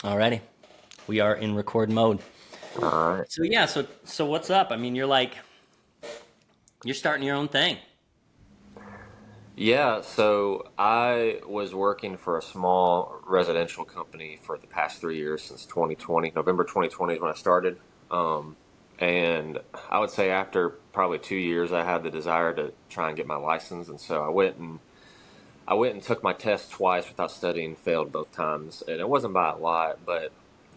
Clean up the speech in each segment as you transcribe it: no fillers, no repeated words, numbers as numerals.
Alrighty, we are in record mode. All right. So yeah, so what's up? I mean, you're starting your own thing. Yeah, so I was working for a small residential company for the past 3 years since 2020. November 2020 is when I started. Um, and I would say after probably 2 years, I had the desire to try and get my license. And so I went and took my test twice without studying, failed both times. And it wasn't by a lot, but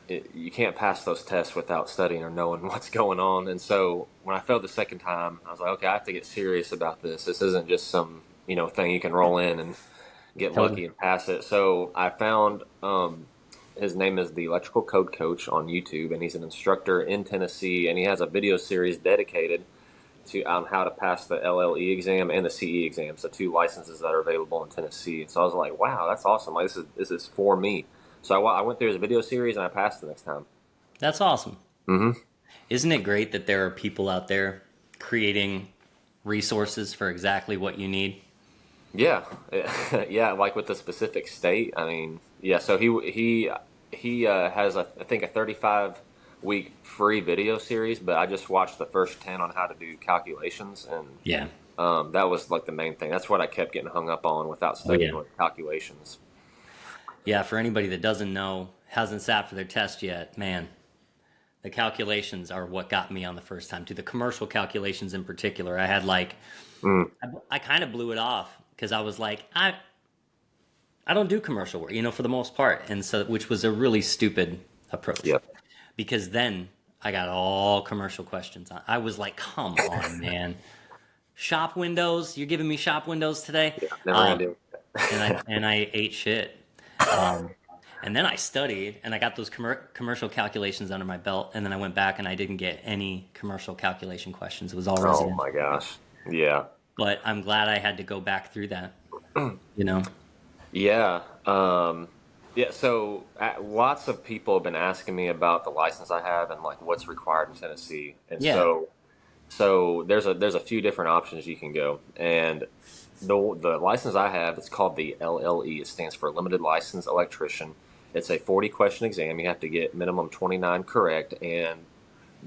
you can't pass those tests without studying or knowing what's going on. And so when I failed the second time, I was like, okay, I have to get serious about this. This isn't just some, thing you can roll in and get Totally. lucky and pass it. So I found his name is the Electrical Code Coach on YouTube, and he's an instructor in Tennessee, and he has a video series dedicated to on how to pass the LLE exam and the CE exam, so two licenses that are available in Tennessee. So I was like, wow, that's awesome. Like this is for me. So I went through his video series and I passed the next time. That's awesome. Hmm. Isn't it great that there are people out there creating resources for exactly what you need? Yeah, yeah. Like with the specific state. I mean, yeah. So he has I think a 35-week free video series, but I just watched the first 10 on how to do calculations, and Yeah. that was like the main thing. That's what I kept getting hung up on without Oh studying yeah. with calculations. Yeah. For anybody that doesn't know, hasn't sat for their test yet, man, the calculations are what got me on the first time too. The commercial calculations in particular, I had like Mm, I kind of blew it off because I was like, I don't do commercial work, for the most part, and so which was a really stupid approach yep. because then I got all commercial questions. I was like, come on, man, shop windows, you're giving me shop windows today, Yeah. Never gonna um, do it. and I ate shit. Um, and then I studied and I got those commercial calculations under my belt, and then I went back and I didn't get any commercial calculation questions. It was all Oh residential. my gosh. Yeah. But I'm glad I had to go back through that, you know? Yeah. Yeah. So lots of people have been asking me about the license I have and like what's required in Tennessee. And Yeah. so there's a few different options you can go. And the license I have, it's called the LLE. It stands for Limited License Electrician. It's a 40 question exam. You have to get minimum 29 correct, and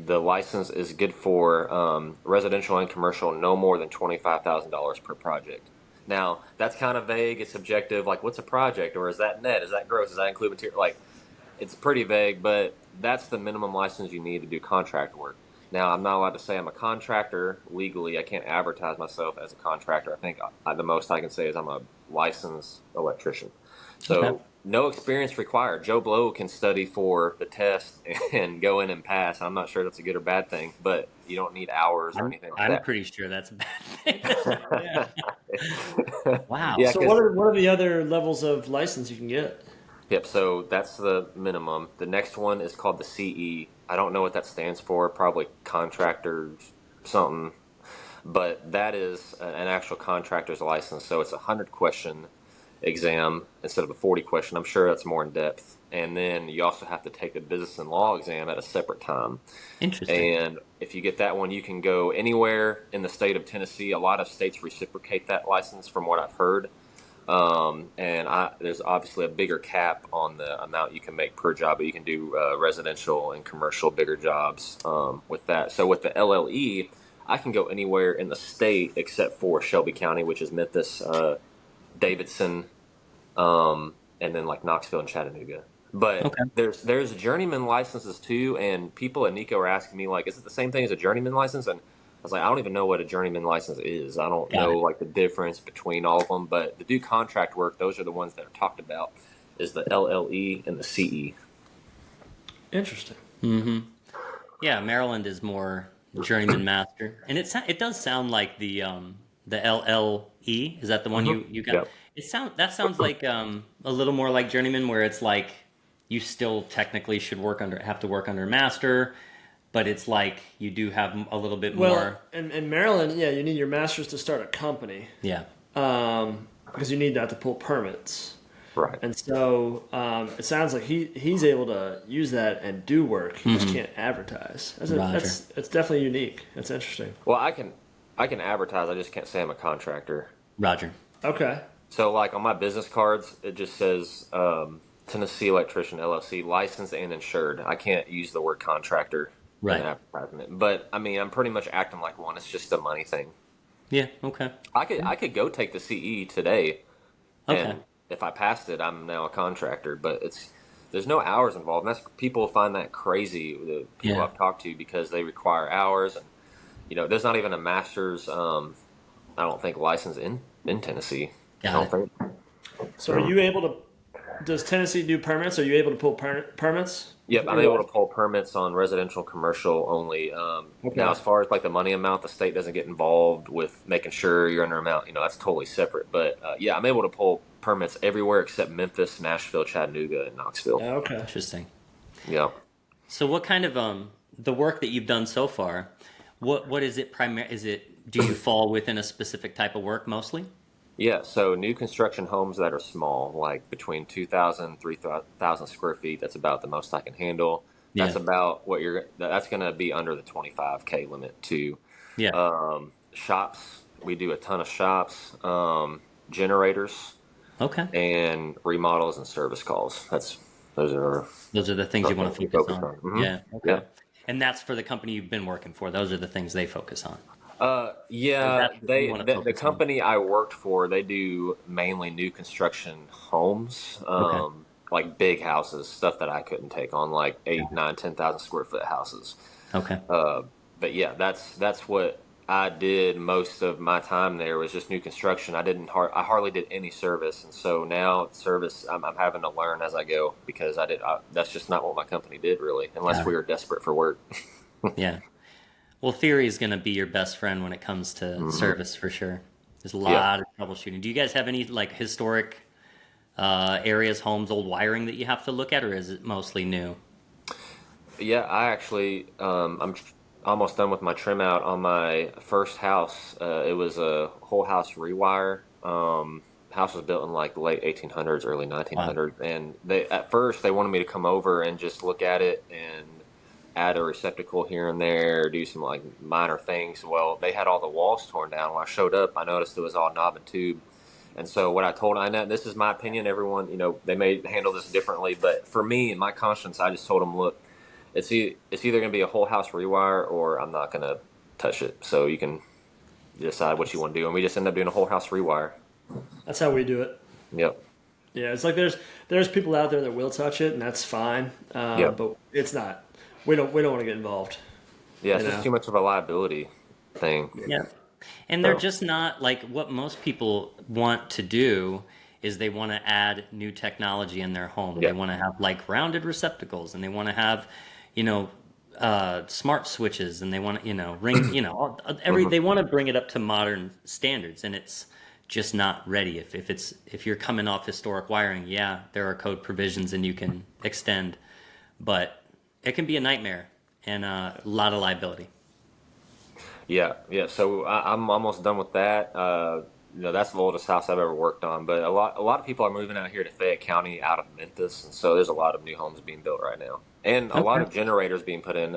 the license is good for residential and commercial, no more than $25,000 per project. Now, that's kind of vague. It's subjective. Like, what's a project? Or is that net? Is that gross? Does that include material? Like, it's pretty vague, but that's the minimum license you need to do contract work. Now, I'm not allowed to say I'm a contractor legally. I can't advertise myself as a contractor. I think the most I can say is I'm a licensed electrician. Okay. So, no experience required. Joe Blow can study for the test and go in and pass. I'm not sure that's a good or bad thing, but you don't need hours or anything like I'm that. pretty sure that's a bad thing. Yeah. Wow. Yeah, So what because are what are the other levels of license you can get? yep, so that's the minimum. The next one is called the CE. I don't know what that stands for, probably contractor something, but that is an actual contractor's license. So it's a 100 question exam instead of a 40 question. I'm sure that's more in depth. And then you also have to take the business and law exam at a separate time. Interesting. And if you get that one, you can go anywhere in the state of Tennessee. A lot of states reciprocate that license from what I've heard. There's obviously a bigger cap on the amount you can make per job, but you can do residential and commercial bigger jobs with that. So with the LLE, I can go anywhere in the state except for Shelby County, which is Memphis, Davidson, and then like Knoxville and Chattanooga. But Okay. there's journeyman licenses too, and people at Nico are asking me like, is it the same thing as a journeyman license? And I was like, I don't even know what a journeyman license is. I don't Got know it. like the difference between all of them. But to do contract work, those are the ones that are talked about, is the LLE and the CE. Interesting. Yeah, Maryland is more journeyman master, and it does sound like the LLE. Is that the one Hmm. you got? Yep. That sounds like a little more like journeyman, where it's like you still technically should have to work under master, but it's like you do have a little bit Well, more. in Maryland, yeah, you need your master's to start a company Yeah. because you need that to pull permits. Right. And so it sounds like he's able to use that and do work. He just can't advertise. Roger. That's definitely unique. That's interesting. Well, I can advertise. I just can't say I'm a contractor. Roger. Okay. So like on my business cards, it just says Tennessee Electrician LLC, licensed and insured. I can't use the word contractor in Right. advertisement, but I mean, I'm pretty much acting like one. It's just a money thing. Yeah. Okay. I could go take the CE today, Okay. and if I passed it, I'm now a contractor. But there's no hours involved. And that's people find that crazy. The people Yeah. I've talked to because they require hours, and there's not even a master's. I don't think license in Tennessee. I Got don't it. think. So are you able to? Does Tennessee do permits? Are you able to pull permits? Yep, I'm Your able to life? pull permits on residential, commercial only. Now, Okay. as far as like the money amount, the state doesn't get involved with making sure you're under amount. That's totally separate. But yeah, I'm able to pull permits everywhere except Memphis, Nashville, Chattanooga, and Knoxville. Okay. Interesting. Yeah, So what kind of the work that you've done so far, what is it is it do you fall within a specific type of work mostly? yeah. So new construction homes that are small, like between 2,000, 3,000 square feet. That's about the most I can handle. That's Yeah. about what you're. That's going to be under the 25K limit too. Yeah. Shops, we do a ton of shops, generators, Okay. and remodels and service calls. Those are Those are the things you some want things to we focus focus on. on. Yeah. Yeah. Okay. And that's for the company you've been working for. Those are the things they focus on. Or Yeah, that's what you want to the focus on. company I worked for, they do mainly new construction homes, Okay. like big houses, stuff that I couldn't take on, like eight, Got it. 9, 10,000 square foot houses. Okay. But yeah, that's what I did most of my time there was just new construction. I hardly did any service, and so now service I'm having to learn as I go because that's just not what my company did really, unless Got we it. were desperate for work. Yeah. Well, theory is going to be your best friend when it comes to Hmm. service for sure. There's a Yeah. lot of troubleshooting. Do you guys have any like historic areas, homes, old wiring that you have to look at, or is it mostly new? Yeah, I actually, almost done with my trim out on my first house. It was a whole house rewire. House was built in like the late 1800s, early Wow. 1900s, and at first they wanted me to come over and just look at it and add a receptacle here and there, do some like minor things. Well, they had all the walls torn down. When I showed up, I noticed it was all knob and tube. And so what I told I know this is my opinion. Everyone, they may handle this differently, but for me and my conscience, I just told them, look, it's either going to be a whole house rewire or I'm not going to touch it. So you can decide what you want to do. And we just end up doing a whole house rewire. That's how we do it. Yep. Yeah, it's like there's people out there that will touch it, and that's fine. Yep. But it's not. We don't want to get involved. Yeah, You it's just know. too much of a liability thing. Yeah. And they're So just not like what most people want to do is they want to add new technology in their home. They yeah. want to have like rounded receptacles and they want to have, you know, smart switches and they want to, ring, Hmm. they want to bring it up to modern standards and it's just not ready. If you're coming off historic wiring, yeah, there are code provisions and you can extend, but it can be a nightmare and a lot of liability. Yeah, yeah. So I'm almost done with that. That's the oldest house I've ever worked on. But a lot of people are moving out here to Fayette County out of Memphis, and so there's a lot of new homes being built right now, and a lot Okay. of generators being put in.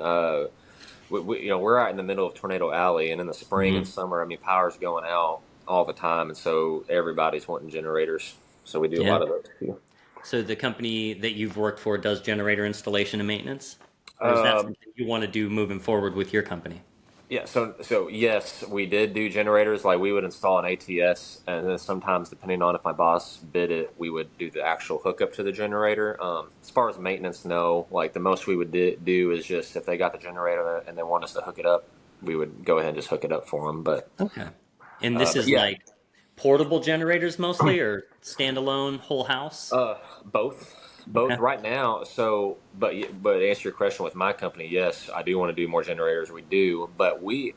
We're out in the middle of Tornado Alley, and in the spring and Mhm. summer, I mean, power's going out all the time, and so everybody's wanting generators. So we do a Yeah. lot of those too. So the company that you've worked for does generator installation and maintenance, or is that Um, something you want to do moving forward with your company? Yeah, so yes, we did do generators. Like we would install an ATS, and then sometimes, depending on if my boss bid it, we would do the actual hookup to the generator. As far as maintenance, no. Like the most we would do is just if they got the generator and they want us to hook it up, we would go ahead and just hook it up for them. But Okay. And this but is yeah, like portable generators mostly, or standalone whole house? Uh, both, both Okay. right now. So, but to answer your question with my company, yes, I do want to do more generators. We do, but we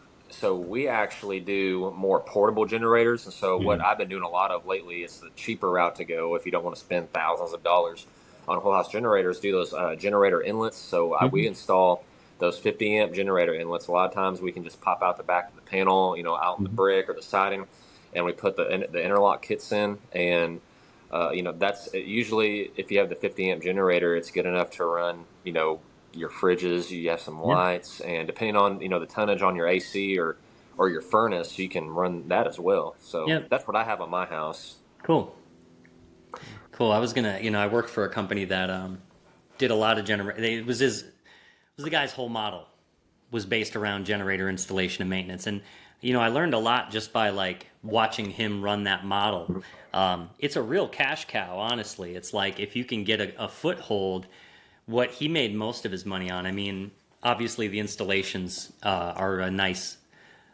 actually do more portable generators. And so, what Mhm. I've been doing a lot of lately is the cheaper route to go if you don't want to spend thousands of dollars on whole house generators. Do those generator inlets. So we Mhm. install those 50 amp generator inlets. A lot of times we can just pop out the back of the panel, out in the Mhm. brick or the siding, and we put the interlock kits in and that's usually if you have the 50 amp generator, it's good enough to run, your fridges, you have some Yeah. lights, and depending on, the tonnage on your AC or your furnace, you can run that as well. So Yeah. that's what I have on my house. Cool. Cool. I was gonna, I worked for a company that did a lot of it was the guy's whole model was based around generator installation and maintenance, and I learned a lot just by like watching him run that model. It's a real cash cow, honestly. It's like if you can get a foothold, what he made most of his money on. I mean, obviously the installations are a nice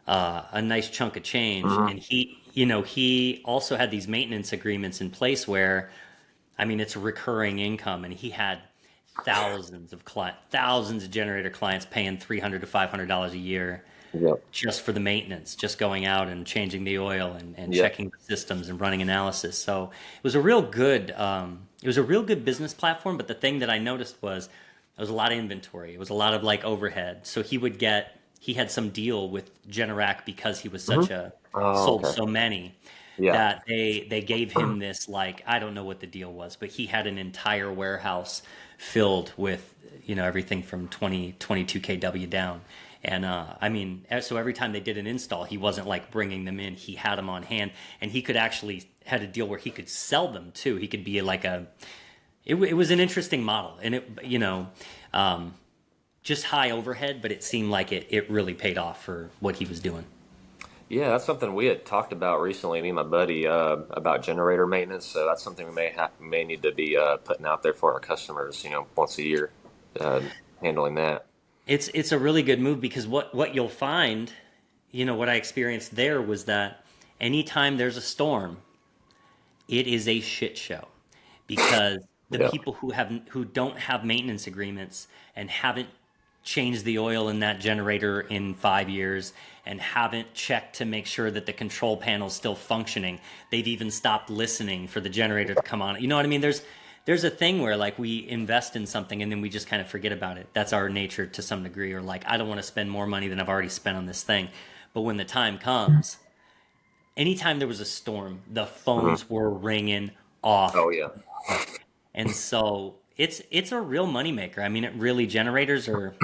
chunk of change, and he also had these maintenance agreements in place where, I mean, it's recurring income, and he had thousands of generator clients paying $300 to $500 a year Yep. just for the maintenance, just going out and changing the oil and Yep. checking the systems and running analysis. So it was a real good business platform. But the thing that I noticed was there was a lot of inventory. It was a lot of like overhead. So he had some deal with Generac because he was sold Okay. so many Yeah. that they gave him this, like, I don't know what the deal was, but he had an entire warehouse filled with everything from 22 kW down. And I mean, so every time they did an install, he wasn't like bringing them in. He had them on hand, and he could actually had a deal where he could sell them too. He could be like it was an interesting model, and just high overhead, but it seemed like it really paid off for what he was doing. Yeah, that's something we had talked about recently, me and my buddy, about generator maintenance. So that's something we may need to be putting out there for our customers, once a year, uh, handling that. It's a really good move because what you'll find, what I experienced there was that anytime there's a storm, it is a shit show because the Yeah. people who don't have maintenance agreements and haven't changed the oil in that generator in 5 years and haven't checked to make sure that the control panel's still functioning. They've even stopped listening for the generator to come on. You know what I mean? There's a thing where like we invest in something and then we just kind of forget about it. That's our nature to some degree, or like I don't want to spend more money than I've already spent on this thing. But when the time comes, anytime there was a storm, the Hmm. phones were ringing off. Oh yeah. And so it's a real moneymaker. I mean, generators are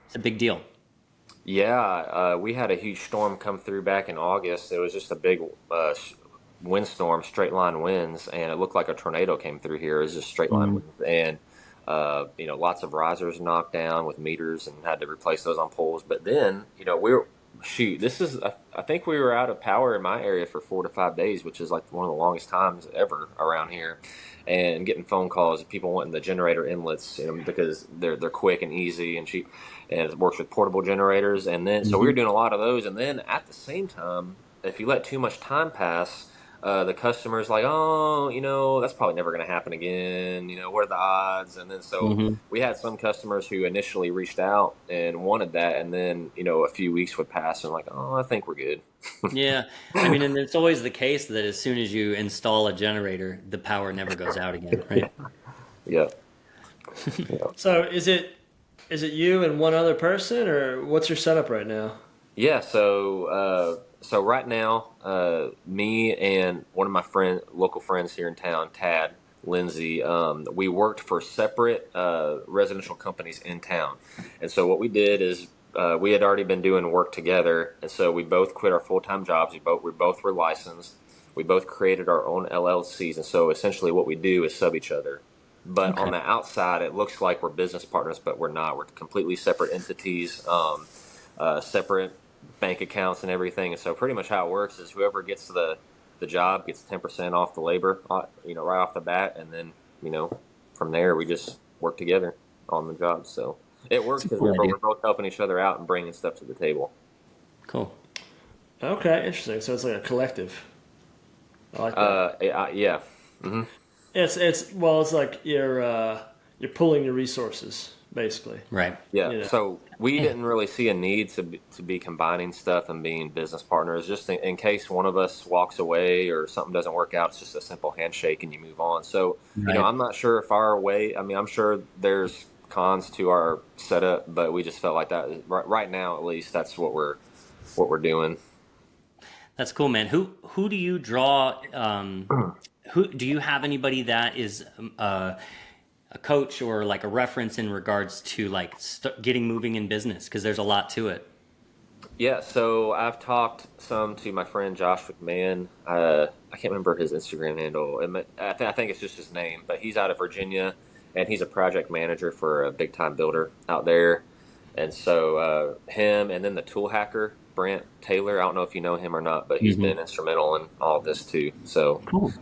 it's a big deal. Yeah, we had a huge storm come through back in August. It was just a big windstorm, straight line winds, and it looked like a tornado came through here. It was just straight line Mhm. winds, and lots of risers knocked down with meters, and had to replace those on poles. But then, shoot, I think we were out of power in my area for 4 to 5 days, which is like one of the longest times ever around here. And getting phone calls of people wanting the generator inlets, because they're quick and easy and cheap, and it works with portable generators. And then so we were Mhm. doing a lot of those, and then at the same time, if you let too much time pass, the customer's like, oh, that's probably never going to happen again. What are the odds? And then so Mhm. we had some customers who initially reached out and wanted that, and then a few weeks would pass and like, oh, I think we're good. Yeah. I mean, and it's always the case that as soon as you install a generator, the power never goes out again, right? Yeah, yeah. So is it you and one other person, or what's your setup right now? Yeah, so right now, me and one of my local friends here in town, Tad Lindsay, we worked for separate residential companies in town, and so what we did is we had already been doing work together, and so we both quit our full-time jobs. We both were licensed. We both created our own LLCs, and so essentially what we do is sub each other. But on Okay. the outside, it looks like we're business partners, but we're not. We're completely separate entities. Separate bank accounts and everything. And so pretty much how it works is whoever gets the job gets 10% off the labor, right off the bat, and then from there we just work together on the job. So it works It's a because cool idea. we're both helping each other out and bringing stuff to the table. Cool. Okay, interesting. So it's like a collective. I like that. Yeah. Hmm. It's like you're pulling your resources basically. Right. Yeah, You know. so we didn't really see a need to be combining stuff and being business partners. Just in case one of us walks away or something doesn't work out, it's just a simple handshake and you move on. So, Right. I'm not sure if our way. I mean, I'm sure there's cons to our setup, but we just felt like that right now, at least, that's what we're doing. That's cool, man. Who do you draw? Who do you have anybody that is a coach or like a reference in regards to like getting moving in business? Because there's a lot to it. Yeah, so I've talked some to my friend Josh McMahon. I can't remember his Instagram handle. I think it's just his name, but he's out of Virginia, and he's a project manager for a big time builder out there. And so him, and then the tool hacker Brent Taylor. I don't know if you know him or not, but he's Hmm. been instrumental in all of this too. So Cool.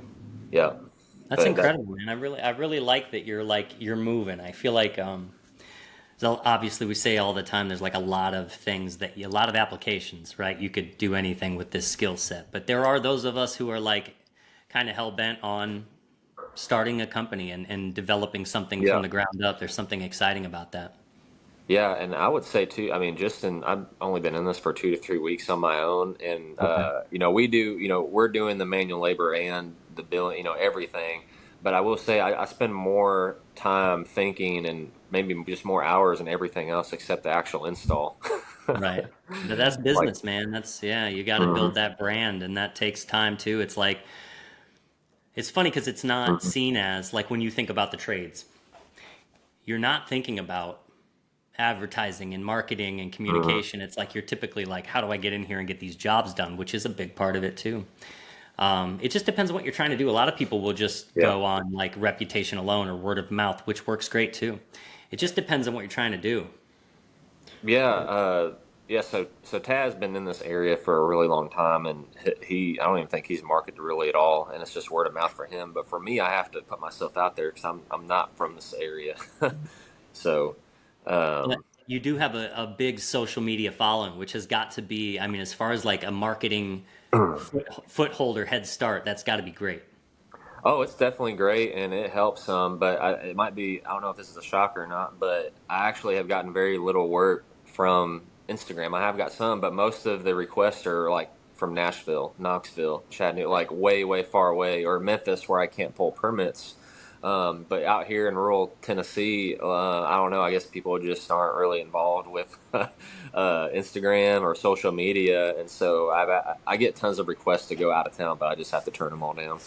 yeah, That's but that incredible, man. I really like that you're moving. I feel like so obviously we say all the time there's like a lot of things a lot of applications, right? You could do anything with this skill set, but there are those of us who are like kind of hell bent on starting a company and developing something from yeah. the ground up. There's something exciting about that. Yeah, and I would say too, I mean, I've only been in this for 2 to 3 weeks on my own, and Okay. we're doing the manual labor and the billing, everything. But I will say I spend more time thinking and maybe just more hours and everything else except the actual install. Right. But that's Like, business, man. That's yeah, you got to mhm, build that brand and that takes time too. It's like it's funny because it's not mhm, seen as like when you think about the trades, you're not thinking about advertising and marketing and mhm. communication. It's like you're typically like, how do I get in here and get these jobs done, which is a big part of it too. It just depends on what you're trying to do. A lot of people will just Yeah. go on like reputation alone or word of mouth, which works great too. It just depends on what you're trying to do. Yeah, yeah. So Tad's been in this area for a really long time, and I don't even think he's marketed really at all, and it's just word of mouth for him. But for me, I have to put myself out there because I'm not from this area. So, But um, you do have a big social media following, which has got to be, I mean, as far as like a marketing foothold or head start, that's got to be great. oh, it's definitely great, and it helps some. But it might be, I don't know if this is a shock or not, but I actually have gotten very little work from Instagram. I have got some, but most of the requests are like from Nashville, Knoxville, Chattanooga, like way, way far away, or Memphis, where I can't pull permits. But out here in rural Tennessee, I don't know. I guess people just aren't really involved with Instagram or social media, and so I get tons of requests to go out of town, but I just have to turn them all down.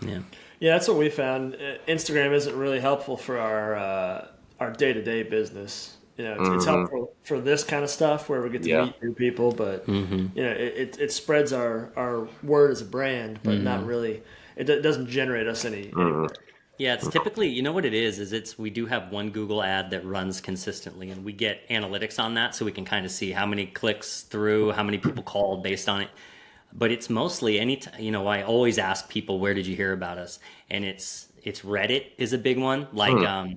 Yeah. Yeah, that's what we found. Instagram isn't really helpful for our day to day business. It's Hmm. helpful for this kind of stuff where we get to Yeah. meet new people, but Hmm. it spreads our word as a brand, but not Hmm. really. Doesn't generate us any Hmm. work. Yeah, it's typically, you know what it is it's we do have one Google ad that runs consistently and we get analytics on that so we can kind of see how many clicks through, how many people called based on it. But it's mostly I always ask people where did you hear about us? And it's Reddit is a big one. Like Hmm.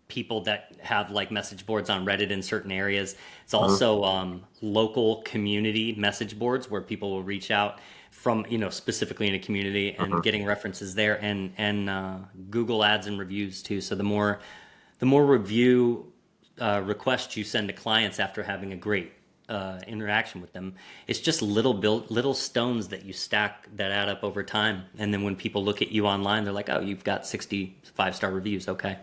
people that have like message boards on Reddit in certain areas. It's Hmm. also local community message boards where people will reach out from specifically in a community and Hmm. getting references there and Google ads and reviews too. So the more review requests you send to clients after having a great interaction with them, it's just little stones that you stack that add up over time. And then when people look at you online, they're like, "Oh, you've got 65-star reviews. Okay."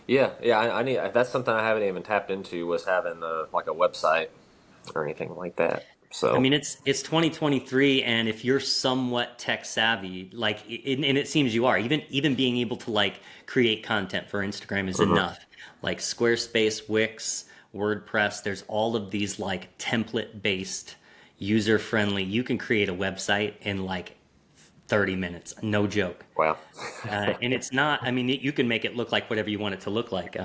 Yeah, yeah. I need. That's something I haven't even tapped into was having like a website or anything like that. I So. mean, it's 2023, and if you're somewhat tech savvy, and it seems you are, even being able to like create content for Instagram is Hmm. enough. Like Squarespace, Wix, WordPress, there's all of these like template based, user friendly. You can create a website in like 30 minutes, no joke. Wow. And it's not. I mean, you can make it look like whatever you want it to look like.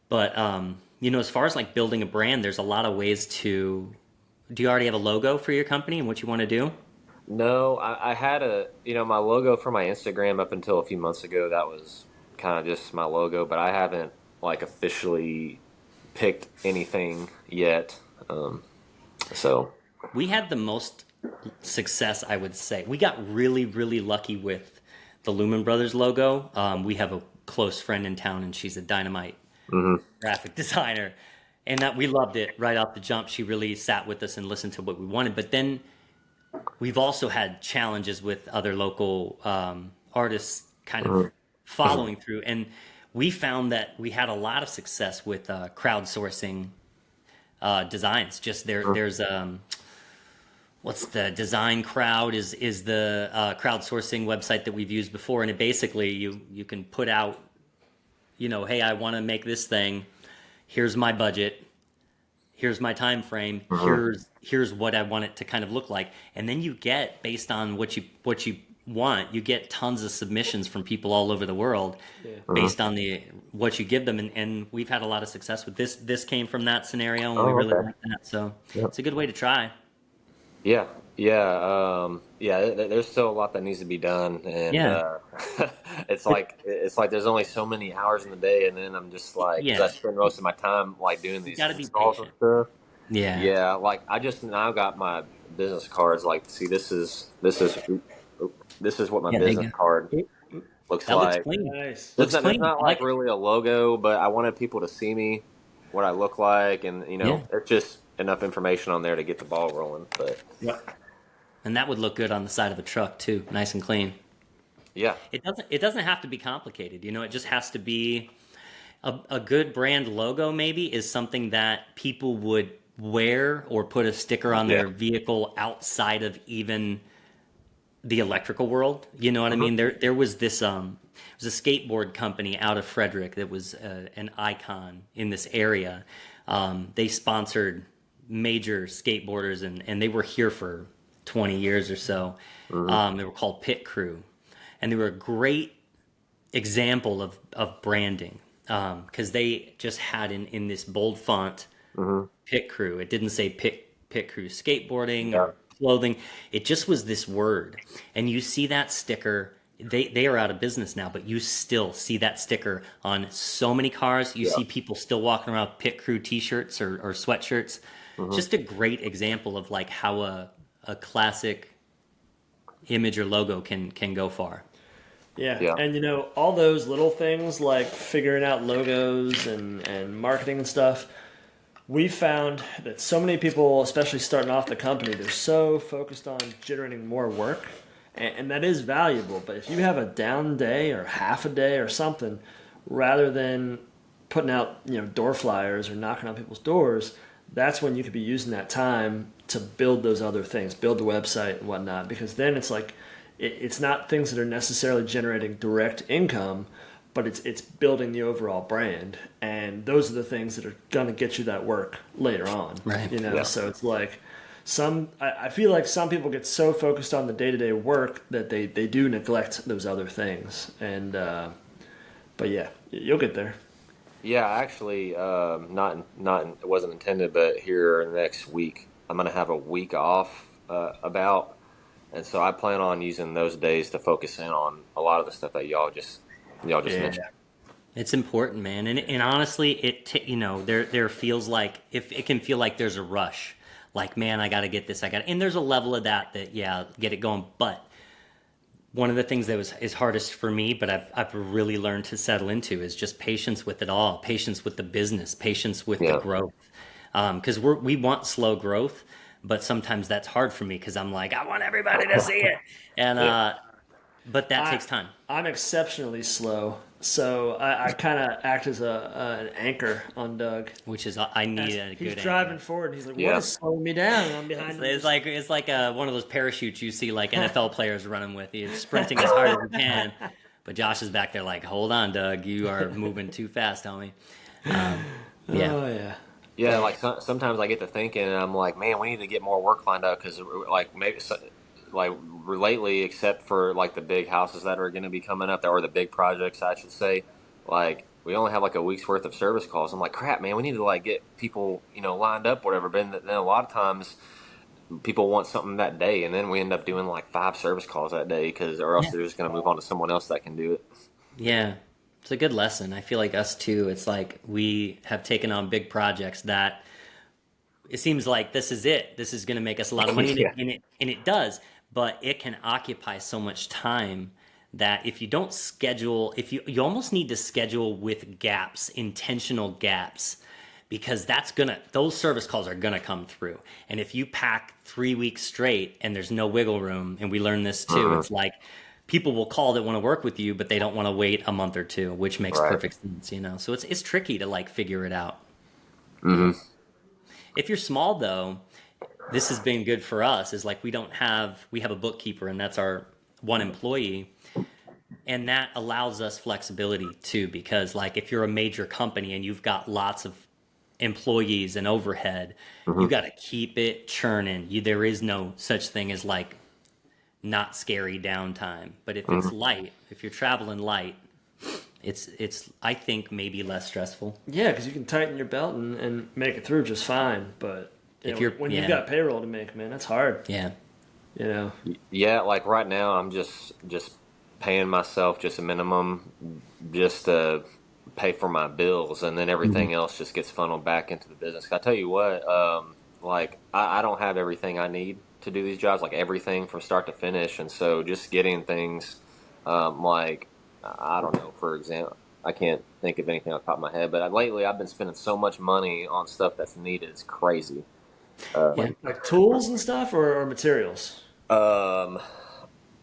But as far as like building a brand, there's a lot of ways to. Do you already have a logo for your company and what you want to do? No, I had my logo for my Instagram up until a few months ago. That was kind of just my logo, but I haven't like officially picked anything yet. Um, so. We had the most success, I would say. We got really, really lucky with the Lumen Brothers logo. We have a close friend in town, and she's a dynamite Hmm. graphic designer, and that we loved it right off the jump. She really sat with us and listened to what we wanted. But then we've also had challenges with other local artists kind of Hmm. following through, and we found that we had a lot of success with crowdsourcing designs. Just there's what's the design crowd is the crowdsourcing website that we've used before, and it basically you can put out, hey, I want to make this thing. Here's my budget. here's my time frame, here's what I want it to kind of look like. And then you get, based on what you want, you get tons of submissions from people all over the world based on what you give them, and we've had a lot of success with this. This came from that scenario, and we really like that. So it's a good way to try. Yeah, There's still a lot that needs to be done, and Yeah. it's like there's only so many hours in the day, and then I'm just like, because I Yeah. spend most of my time like doing You these got to be installs and patient. stuff. Yeah. Yeah, like I just now got my business cards. Like, see, this is what my Yeah, there you business go. card looks That looks like. clean. Nice. Looks There's clean. not I like like it. really a logo, but I wanted people to see me, what I look like, and Yeah. it's just enough information on there to get the ball rolling. But Yeah. And that would look good on the side of a truck too, nice and clean. yeah, It doesn't have to be complicated. It just has to be a good brand logo. Maybe is something that people would wear or put a sticker on yeah, their vehicle outside of even the electrical world. You know what I mean? There was this it was a skateboard company out of Frederick that was an icon in this area. They sponsored major skateboarders, and they were here for 20 years or so. They were called Pit Crew, and they were a great example of branding, because they just had in this bold font, Pit Crew. It didn't say Pit Crew skateboarding yeah, or clothing. It just was this word. And you see that sticker. They are out of business now, but you still see that sticker on so many cars. You yeah. see people still walking around with Pit Crew t-shirts or sweatshirts. Just a great example of like how a classic image or logo can go far. Yeah, Yeah. and all those little things like figuring out logos and marketing and stuff. We found that so many people, especially starting off the company, they're so focused on generating more work, and that is valuable. But if you have a down day or half a day or something, rather than putting out door flyers or knocking on people's doors, that's when you could be using that time to build those other things, build the website and whatnot. Because then it's like it's not things that are necessarily generating direct income, but it's building the overall brand, and those are the things that are going to get you that work later on. Right. Yeah. So it's like I feel like some people get so focused on the day-to-day work that they do neglect those other things. And but yeah, you'll get there. Yeah, actually, not it wasn't intended, but here next week I'm gonna have a week off and so I plan on using those days to focus in on a lot of the stuff that y'all just mentioned. It's important, man, and honestly, there feels like if it can feel like there's a rush, like man, I got to get this, and there's a level of that get it going. But one of the things that is hardest for me, but I've really learned to settle into is just patience with it all, patience with the business, patience with the Yeah, growth, because we want slow growth, but sometimes that's hard for me because I'm like I want everybody to see it, and yeah, but that I takes time. I'm exceptionally slow, so I kind of act as an anchor on Doug. Which is I need a He's good driving anchor. forward, and he's like, "What yeah, is slowing me down?" And I'm behind him. It's like one of those parachutes you see like NFL players running with. He's sprinting as hard as he can, but Josh is back there like, "Hold on, Doug, you are moving too fast, homie." Um, yeah, Oh yeah, yeah. Like sometimes I get to thinking, and I'm like, man, we need to get more work lined up because like like lately, except for like the big houses that are going to be coming up, or the big projects, I should say, like we only have like a week's worth of service calls. I'm like, crap, man, we need to like get people, lined up, whatever. But then a lot of times people want something that day, and then we end up doing like 5 service calls that day or else yeah, they're just going to move on to someone else that can do it. yeah. It's a good lesson. I feel like us too. It's like we have taken on big projects that it seems like this is it. This is going to make us a lot of money, and Yeah, it does. But it can occupy so much time that if you don't schedule, if you almost need to schedule with gaps, intentional gaps, because those service calls are gonna come through. And if you pack 3 weeks straight and there's no wiggle room, and we learned this too, it's like people will call that want to work with you, but they don't want to wait a month or two, which makes right. perfect sense. So it's tricky to like figure it out. Hmm. If you're small though, this has been good for us is like we have a bookkeeper, and that's our one employee, and that allows us flexibility too, because like if you're a major company and you've got lots of employees and overhead. You got to keep it churning. There is no such thing as like not scary downtime. But if it's light, if you're traveling light, it's I think maybe less stressful. Yeah, because you can tighten your belt and make it through just fine. But If know, you're- when yeah. you've got payroll to make, man, that's hard. Yeah. You know. Yeah, like right now, I'm just paying myself just a minimum just to pay for my bills, and then everything else just gets funneled back into the business. I tell you what, like I don't have everything I need to do these jobs, like everything from start to finish, and so just getting things, like I don't know, for example, I can't think of anything off the top of my head, but lately I've been spending so much money on stuff that's needed, it's crazy. Yeah. Like tools and stuff, or materials. A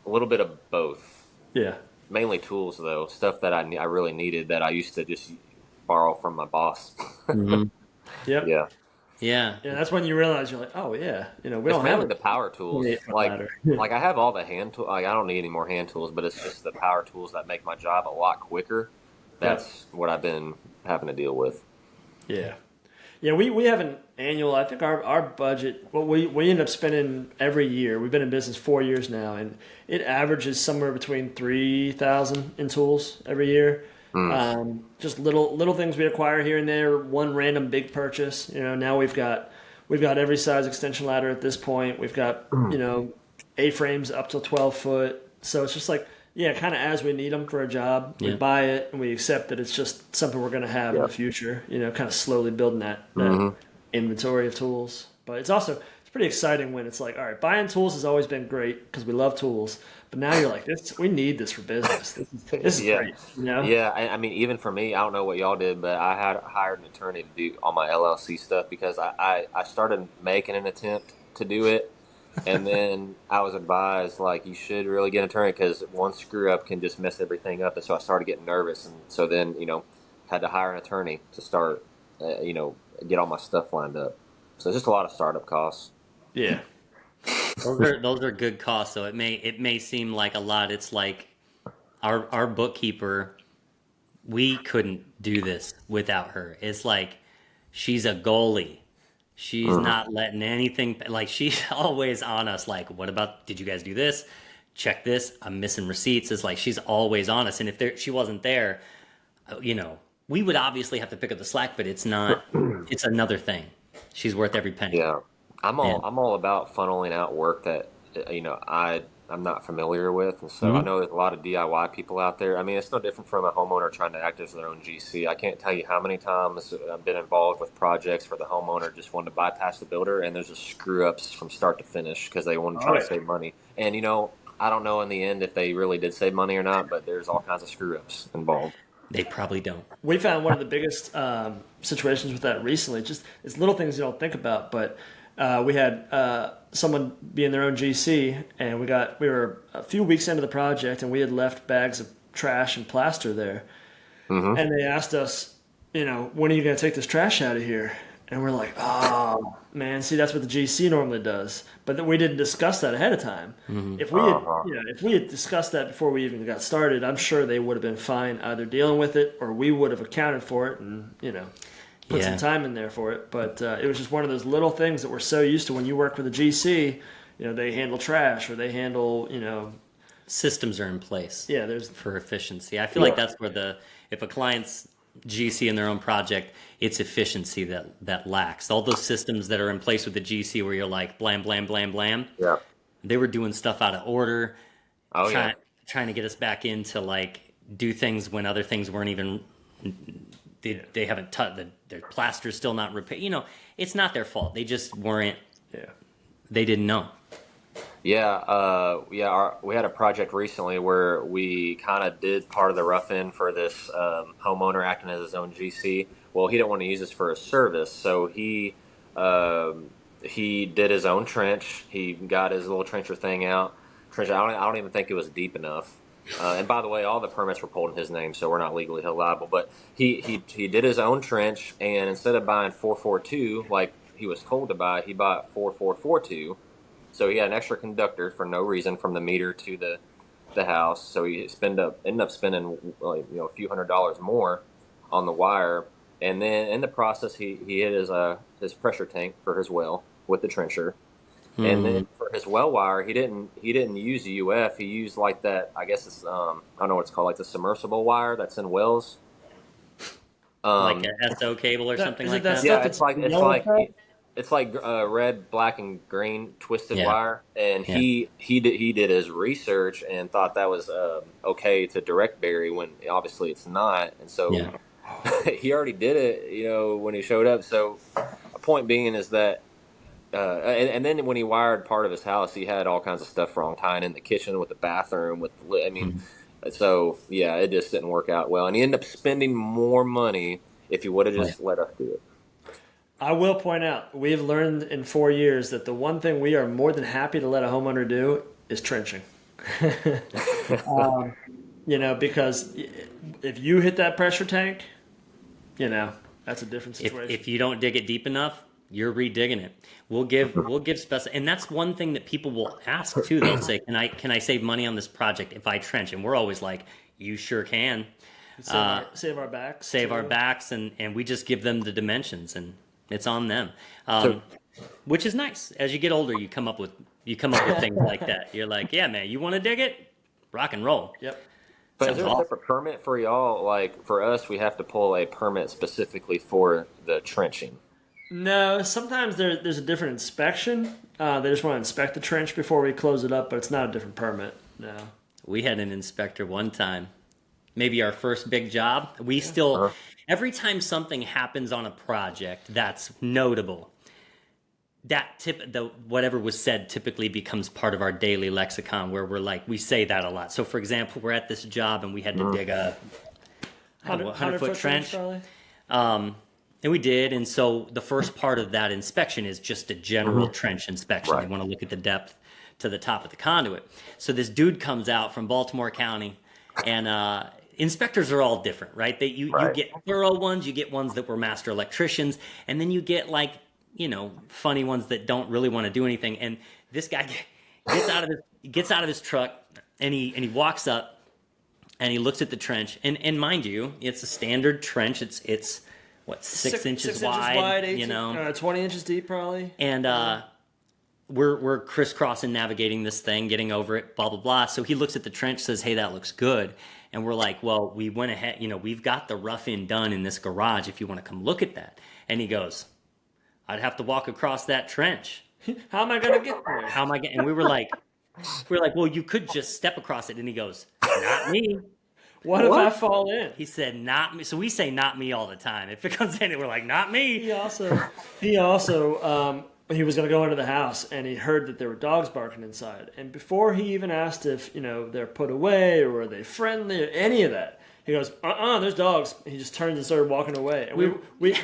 little bit of both. Yeah. Mainly tools, though. Stuff that I really needed that I used to just borrow from my boss. Yep. Yeah. Yeah. Yeah, that's when you realize you're like, oh yeah, we It's don't have mainly it. the power tools. 28-foot Like, ladder. like I have all the hand tools. Like, I don't need any more hand tools, but it's just the power tools that make my job a lot quicker. That's what I've been having to deal with. Yeah. Yeah, we have an annual, I think our budget, what we end up spending every year, we've been in business 4 years now, and it averages somewhere between 3,000 in tools every year. Just little things we acquire here and there, one random big purchase. Now we've got every size extension ladder at this point. We've got, A-frames up to 12 foot. So it's just like, yeah, kind of as we need them for a job, we buy it and we accept that it's just something we're going to have in the future. Kind of slowly building that inventory of tools. But it's pretty exciting when it's like, all right, buying tools has always been great because we love tools. But now you're like, we need this for business. This is great. Yeah, I mean, even for me, I don't know what y'all did, but I had hired an attorney to do all my LLC stuff because I started making an attempt to do it. And then I was advised, like, you should really get an attorney because one screw up can just mess everything up. And so I started getting nervous. And so then, had to hire an attorney to start, get all my stuff lined up. So it's just a lot of startup costs. Yeah. Those are good costs. So it may seem like a lot. It's like our bookkeeper, we couldn't do this without her. It's like she's a goalie. She's not letting anything, like she's always on us. Like, what about, did you guys do this? Check this. I'm missing receipts. It's like she's always on us. And if she wasn't there, we would obviously have to pick up the slack, but it's not, it's another thing. She's worth every penny. Yeah. I'm all about funneling out work that, I'm not familiar with. And so I know there's a lot of DIY people out there. I mean, it's no different from a homeowner trying to act as their own GC. I can't tell you how many times I've been involved with projects where the homeowner just wanted to bypass the builder and there's just screw ups from start to finish because they want to try to save money. And, I don't know in the end if they really did save money or not, but there's all kinds of screw ups involved. They probably don't. We found one of the biggest situations with that recently. Just it's little things you don't think about, but we had someone being their own GC, and we were a few weeks into the project, and we had left bags of trash and plaster there, and they asked us, when are you going to take this trash out of here? And we're like, oh man, see, that's what the GC normally does, but we didn't discuss that ahead of time. If we had discussed that before we even got started, I'm sure they would have been fine either dealing with it or we would have accounted for it and put some time in there for it. But it was just one of those little things that we're so used to when you work with a GC. They handle trash or they handle systems are in place. Yeah, there's for efficiency. I feel like that's where if a client's GC in their own project, it's efficiency that lacks. All those systems that are in place with the GC where you're like blam, blam, blam, blam. Yeah. They were doing stuff out of order. Trying to get us back into like do things when other things weren't even, they haven't touched, their plaster's still not repaired. It's not their fault. They just weren't, they didn't know. Yeah, we had a project recently where we kind of did part of the rough end for this homeowner acting as his own GC. Well, he didn't want to use this for a service, so he did his own trench. He got his little trencher thing out. I don't even think it was deep enough. And by the way, all the permits were pulled in his name, so we're not legally held liable. But he did his own trench, and instead of buying 442 like he was told to buy, he bought 4442. So he had an extra conductor for no reason from the meter to the house. So he ended up spending a few $100s more on the wire, And then in the process, he hit his pressure tank for his well with the trencher. And Hmm. then for his well wire, he didn't use a UF. He used like that. I guess it's I don't know what it's called, like the submersible wire that's in wells. Like Um, a SO cable or That something is it. like That that. stuff yeah, that's yellow stuff. it's like red, black, and green twisted Yeah, wire. And yeah, he did his research and thought that was okay to direct bury when obviously it's not. And so yeah. he already did it, when he showed up. So a point being is that. And then when he wired part of his house, he had all kinds of stuff wrong, tying in the kitchen with the bathroom with the. I mean, Hmm. so yeah, it just didn't work out well, and he ended up spending more money if he would have Oh, yeah. just let us do it. I will point out, we've learned in 4 years that the one thing we are more than happy to let a homeowner do is trenching. um, because if you hit that pressure tank, that's a different situation. If you don't dig it deep enough, you're redigging it. We'll give and that's one thing that people will ask too. They'll say, "Can I save money on this project if I trench?" And we're always like, "You sure can." Save our backs. Save our too. backs, and we just give them the dimensions, and it's on them. So, Which is nice. As you get older, you come up with things like that. You're like, yeah, man, you want to dig it? Rock and roll. Yep. but is Sounds there a awesome. separate permit for y'all? Like for us, we have to pull a permit specifically for the trenching. No, sometimes there's a different inspection. They just want to inspect the trench before we close it up, but it's not a different permit. No. We had an inspector one time, maybe our first big job. We still, Uh-huh. every time something happens on a project that's notable, whatever was said typically becomes part of our daily lexicon where we say that a lot. So for example, we're at this job and we had to dig a I don't know, 100-foot trench. probably. Um, and we did. And so the first part of that inspection is just a general trench inspection. They Right. want to look at the depth to the top of the conduit. So this dude comes out from Baltimore County, and inspectors are all different, right? You Right. get thorough ones, you get ones that were master electricians, and then you get funny ones that don't really want to do anything. And this guy gets out of his truck, and he walks up and he looks at the trench, and mind you, it's a standard trench. It's what, 6 inches wide, 20 inches deep, probably. and we're crisscrossing, navigating this thing, getting over it, blah blah blah. So he looks at the trench, says, "Hey, that looks good," and we're like, "Well, we went ahead, we've got the rough-in done in this garage. If you want to come look at that," and he goes, "I'd have to walk across that trench. How am I gonna get there? How am I getting?" And we were like, "Well, you could just step across it." And he goes, "Not me." What if I fall in? He said, "Not me." So we say "not me" all the time. If it comes in, we're like, "Not me." He was going to go into the house and he heard that there were dogs barking inside. And before he even asked if, they're put away or are they friendly or any of that, he goes, there's dogs. He just turns and started walking away. And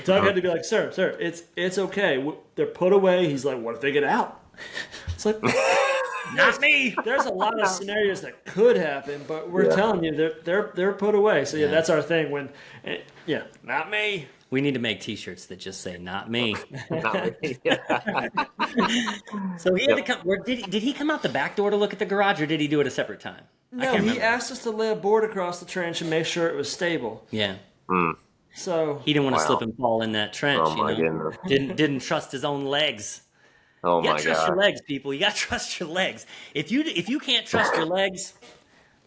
Doug had to be like, sir, it's okay. They're put away. He's like, what if they get out? It's like, Not me. there's a lot of scenarios that could happen, but we're Yeah. telling you they're put away. So yeah, Yeah. that's our thing. Not me. We need to make T-shirts that just say "Not me." Not really. Yeah. So he had to come. Did he come out the back door to look at the garage, or did he do it a separate time? I No, can't he remember. asked us to lay a board across the trench and make sure it was stable. Yeah, So he didn't want to Wow. slip and fall in that trench. Oh my goodness. Didn't trust his own legs. Oh You my gotta trust your God. legs, people. You gotta trust your legs. If you can't trust your legs,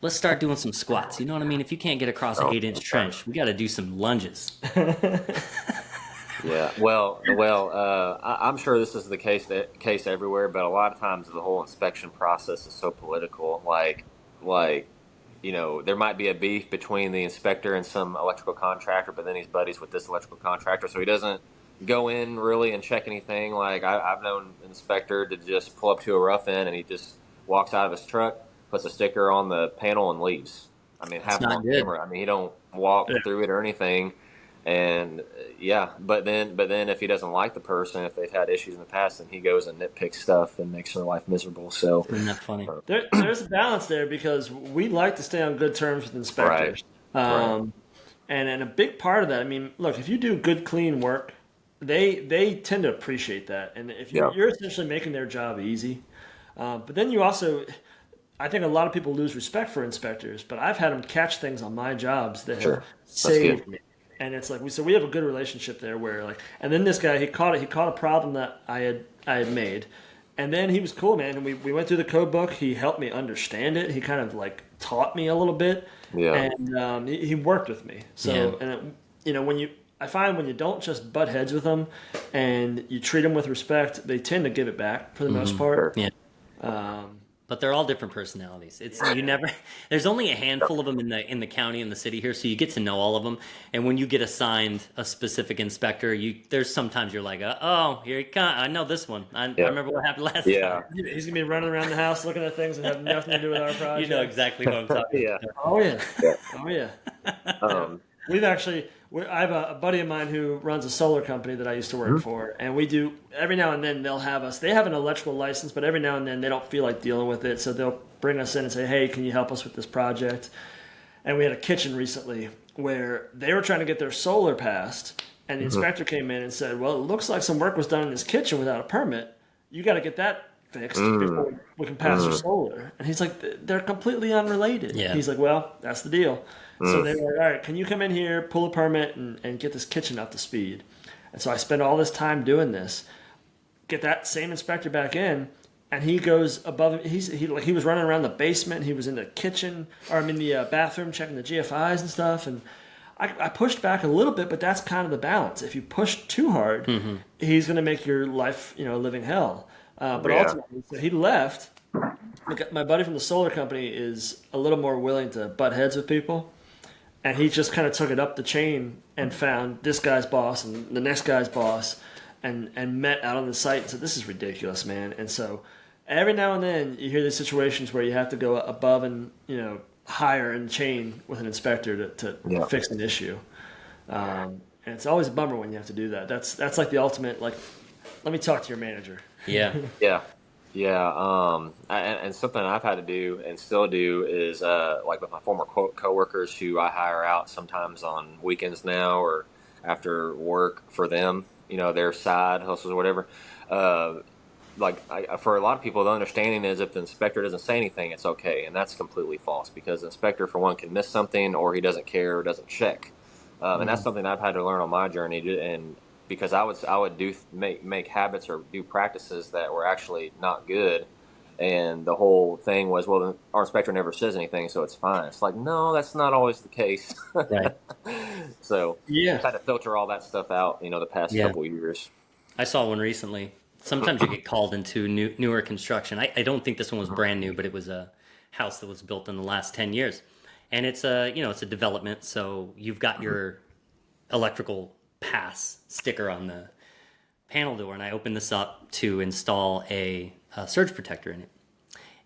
let's start doing some squats. You know what I mean? If you can't get across an 8-inch trench, we got to do some lunges. Yeah. Well. I'm sure this is the case everywhere, but a lot of times the whole inspection process is so political. Like, there might be a beef between the inspector and some electrical contractor, but then he's buddies with this electrical contractor, so he doesn't go in really and check anything. Like I've known an inspector to just pull up to a rough end and he just walks out of his truck, puts a sticker on the panel, and leaves. I mean, have him not on good. camera. I mean, he don't walk through it or anything. And yeah, but then if he doesn't like the person, if they've had issues in the past, then he goes and nitpicks stuff and makes their life miserable. So Isn't that funny? there's a balance there because we like to stay on good terms with inspectors. Right. And a big part of that, I mean, look, if you do good, clean work, they tend to appreciate that. And if Yeah. you're essentially making their job easy. But then you also, I think a lot of people lose respect for inspectors, but I've had them catch things on my jobs that Sure. have That's saved good. me. And it's like we have a good relationship there where like, and then this guy he caught a problem that I had made, and then he was cool, man. And we went through the code book. He helped me understand it. He kind of like taught me a little bit, and he worked with me. So and I find when you don't just butt heads with them, and you treat them with respect, they tend to give it back for the most part. Yeah. But they're all different personalities. There's only a handful of them in the county and the city here, so you get to know all of them. And when you get assigned a specific inspector, there's sometimes you're like, oh, here he comes. I know this one. I remember what happened last time. He's gonna be running around the house looking at things that have nothing to do with our project. You know exactly what I'm talking about. Oh yeah. I have a buddy of mine who runs a solar company that I used to work for, and we do every now and then they'll have us. They have an electrical license, but every now and then they don't feel like dealing with it, so they'll bring us in and say, "Hey, can you help us with this project?" And we had a kitchen recently where they were trying to get their solar passed, and the inspector came in and said, "Well, it looks like some work was done in this kitchen without a permit. You got to get that fixed before we can pass your solar." And he's like, "They're completely unrelated." Yeah. He's like, "Well, that's the deal." So they were like, all right, can you come in here, pull a permit, and get this kitchen up to speed? And so I spent all this time doing this, get that same inspector back in, and he goes above. He was running around the basement. He was in the kitchen, or I'm in the bathroom checking the GFIs and stuff. And I pushed back a little bit, but that's kind of the balance. If you push too hard, he's going to make your life, a living hell. But ultimately, so he left. My buddy from the solar company is a little more willing to butt heads with people. And he just kind of took it up the chain and found this guy's boss and the next guy's boss and met out on the site and said, "This is ridiculous, man." And so every now and then you hear these situations where you have to go above and, higher in the chain with an inspector to fix an issue. And it's always a bummer when you have to do that. That's like the ultimate, like, let me talk to your manager. Yeah. And something I've had to do and still do is like with my former coworkers who I hire out sometimes on weekends now or after work for them, their side hustles or whatever. For a lot of people, the understanding is if the inspector doesn't say anything, it's okay, and that's completely false because the inspector, for one, can miss something or he doesn't care or doesn't check, and that's something I've had to learn on my journey and. Because I would make habits or do practices that were actually not good, and the whole thing was, well, our inspector never says anything, so it's fine. It's like, no, that's not always the case. Right. So I've had to filter all that stuff out, the past couple years. I saw one recently. Sometimes you get called into newer construction. I don't think this one was brand new, but it was a house that was built in the last 10 years, and it's a development. So you've got your electrical pass sticker on the panel door, and I opened this up to install a surge protector in it,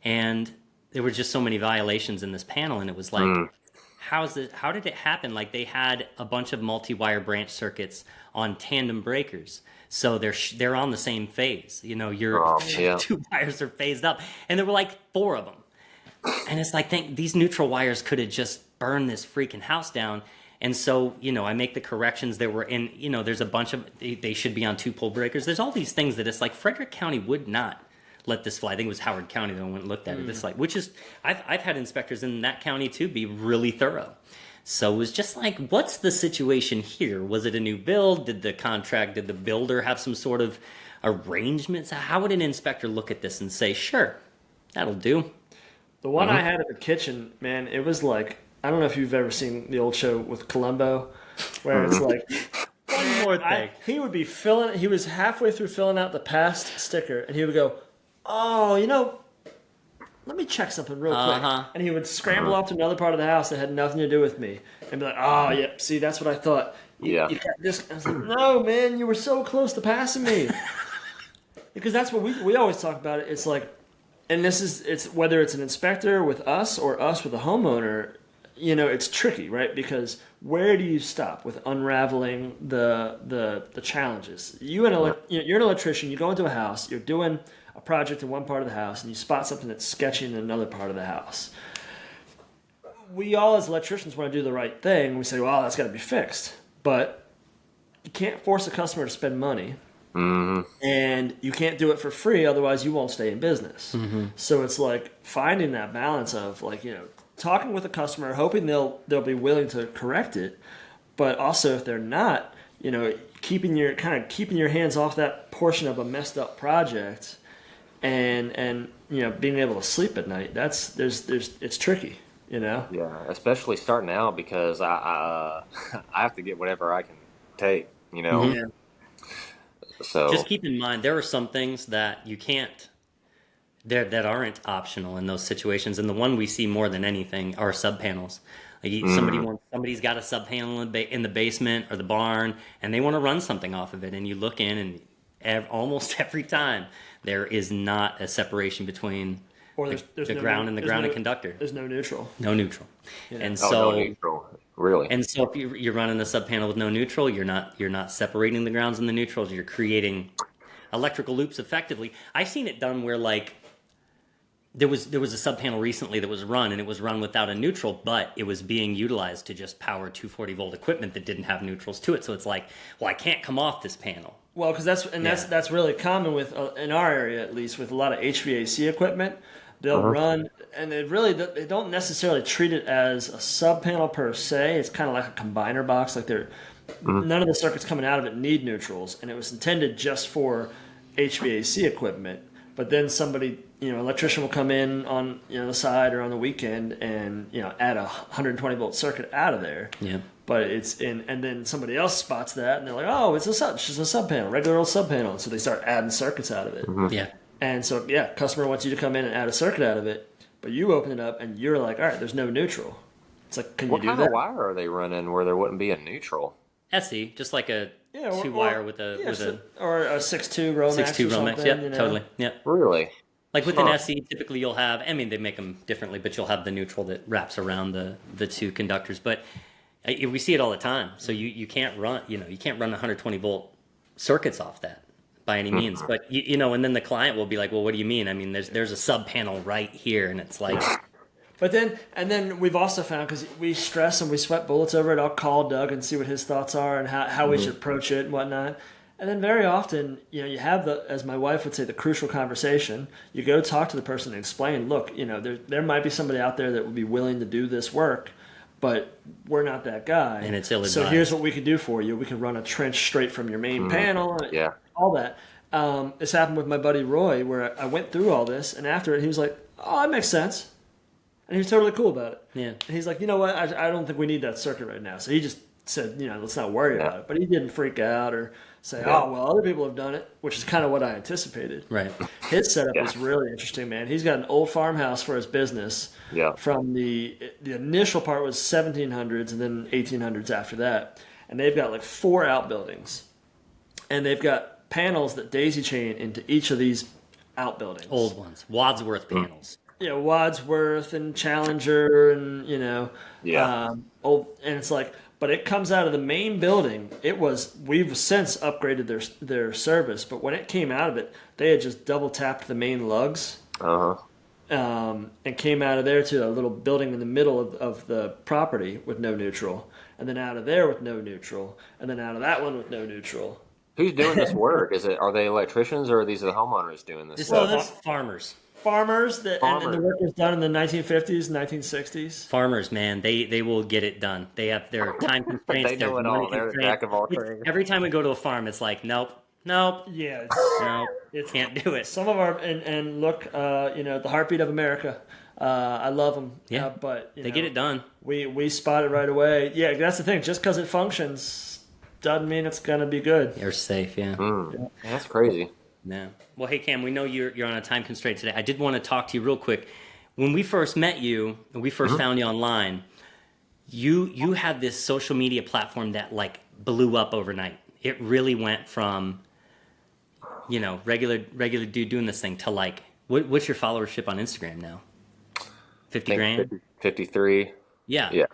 and there were just so many violations in this panel, and it was like, how did it happen? Like, they had a bunch of multi-wire branch circuits on tandem breakers, so they're on the same phase. Your two wires are phased up, and there were like 4 of them, and it's like, these neutral wires could have just burned this freaking house down. And so, I make the corrections. There were there's a bunch of, they should be on 2-pole breakers. There's all these things that it's like Frederick County would not let this fly. I think it was Howard County that went and looked at it. It's like, which is, I've had inspectors in that county too be really thorough. So it was just like, what's the situation here? Was it a new build? Did the builder have some sort of arrangements? How would an inspector look at this and say, sure, that'll do? The one I had at the kitchen, man, it was like, I don't know if you've ever seen the old show with Columbo, where it's like, one more thing. He was halfway through filling out the past sticker, and he would go, "Oh, let me check something real quick." And he would scramble off to another part of the house that had nothing to do with me, and be like, "Oh, yeah, see, that's what I thought. You got this." I was like, "No, man, you were so close to passing me." Because that's what we always talk about it. It's like, and it's whether it's an inspector with us or us with a homeowner. It's tricky, right? Because where do you stop with unraveling the challenges? You're an electrician. You go into a house. You're doing a project in one part of the house, and you spot something that's sketchy in another part of the house. We all, as electricians, want to do the right thing. We say, "Well, that's got to be fixed," but you can't force a customer to spend money, and you can't do it for free. Otherwise, you won't stay in business. So it's like finding that balance of talking with the customer, hoping they'll be willing to correct it, but also if they're not, keeping your hands off that portion of a messed up project, and being able to sleep at night. It's tricky. Yeah, especially starting out because I have to get whatever I can take, Mhm. Yeah. So Just keep in mind there are some things that you can't there that aren't optional in those situations, and the one we see more than anything are sub panels. Like somebody's got a sub panel in the basement or the barn, and they want to run something off of it, and you look in, and almost every time there is not a separation between Or there's the no ground and the there's ground no, and conductor. There's no neutral. No neutral, and oh no, so neutral, really? if you're running a sub panel with no neutral, you're not separating the grounds and the neutrals. You're creating electrical loops effectively. I've seen it done where like there was a sub panel recently that was run, and it was run without a neutral, but it was being utilized to just power 240 volt equipment that didn't have neutrals to it. So it's like, well, I can't come off this panel. Well, because that's really common with in our area, at least, with a lot of HVAC equipment. They'll run, and they don't necessarily treat it as a sub panel per se. It's kind of like a combiner box. Like none of the circuits coming out of it need neutrals, and it was intended just for HVAC equipment. But then somebody, electrician will come in on the side or on the weekend and add a 120 volt circuit out of there. Yeah. But and then somebody else spots that and they're like, oh, it's just a sub panel, regular old sub panel. So they start adding circuits out of it. Yeah. And so customer wants you to come in and add a circuit out of it, but you open it up and you're like, all right, there's no neutral. It's like, can you do that? What kind of wire are they running where there wouldn't be a neutral? SE, just like a or 2-wire with a or a 6.2 Romax 6.2 or Romax. something. Yep, totally. Yep. Really? Like with an SE, typically you'll have. I mean, they make them differently, but you'll have the neutral that wraps around the two conductors. But we see it all the time. So you can't run. You can't run 120 volt circuits off that by any means. But and then the client will be like, well, what do you mean? I mean, there's a sub panel right here, and it's like. But then we've also found, because we stress and we sweat bullets over it, I'll call Doug and see what his thoughts are and how we should approach it and whatnot. And then very often, you have as my wife would say, the crucial conversation. You go talk to the person and explain, look, there might be somebody out there that would be willing to do this work, but we're not that guy. And it's ill-advised. So here's what we could do for you. We can run a trench straight from your main panel. Yeah. All that. This happened with my buddy Roy, where I went through all this, and after it, he was like, oh, that makes sense. And he was totally cool about it. Yeah. And he's like, you know what? I don't think we need that circuit right now. So he just said, let's not worry about it. But he didn't freak out or say, oh, well, other people have done it, which is kind of what I anticipated. Right. His setup is really interesting, man. He's got an old farmhouse for his business. Yeah. From the initial part was 1700s and then 1800s after that. And they've got like 4 outbuildings. And they've got panels that daisy chain into each of these outbuildings. Old ones. Wadsworth panels. Yeah, Wadsworth and Challenger and, old, and it's like, but it comes out of the main building. We've since upgraded their service, but when it came out of it, they had just double tapped the main lugs. And came out of there to a little building in the middle of the property with no neutral, and then out of there with no neutral, and then out of that one with no neutral. Who's doing this work? Are they electricians or are these the homeowners doing this stuff? This farmers. Farmers, and the work was done in the 1950s, 1960s. Farmers, man, they will get it done. They have their time constraints. They know it all. They're the jack of all trades. Every time we go to a farm, it's like, nope. Yeah, It can't do it. Some of our and look, the heartbeat of America. I love them. Yeah, but they get it done. We spot it right away. Yeah, that's the thing. Just because it functions doesn't mean it's gonna be good. You're safe, yeah. That's crazy. Yeah. Well, hey Cam, we know you're on a time constraint today. I did want to talk to you real quick. When we first met you, and we first found you online, you had this social media platform that like blew up overnight. It really went from regular dude doing this thing to like what's your followership on Instagram now? 50 grand? 53. Yeah.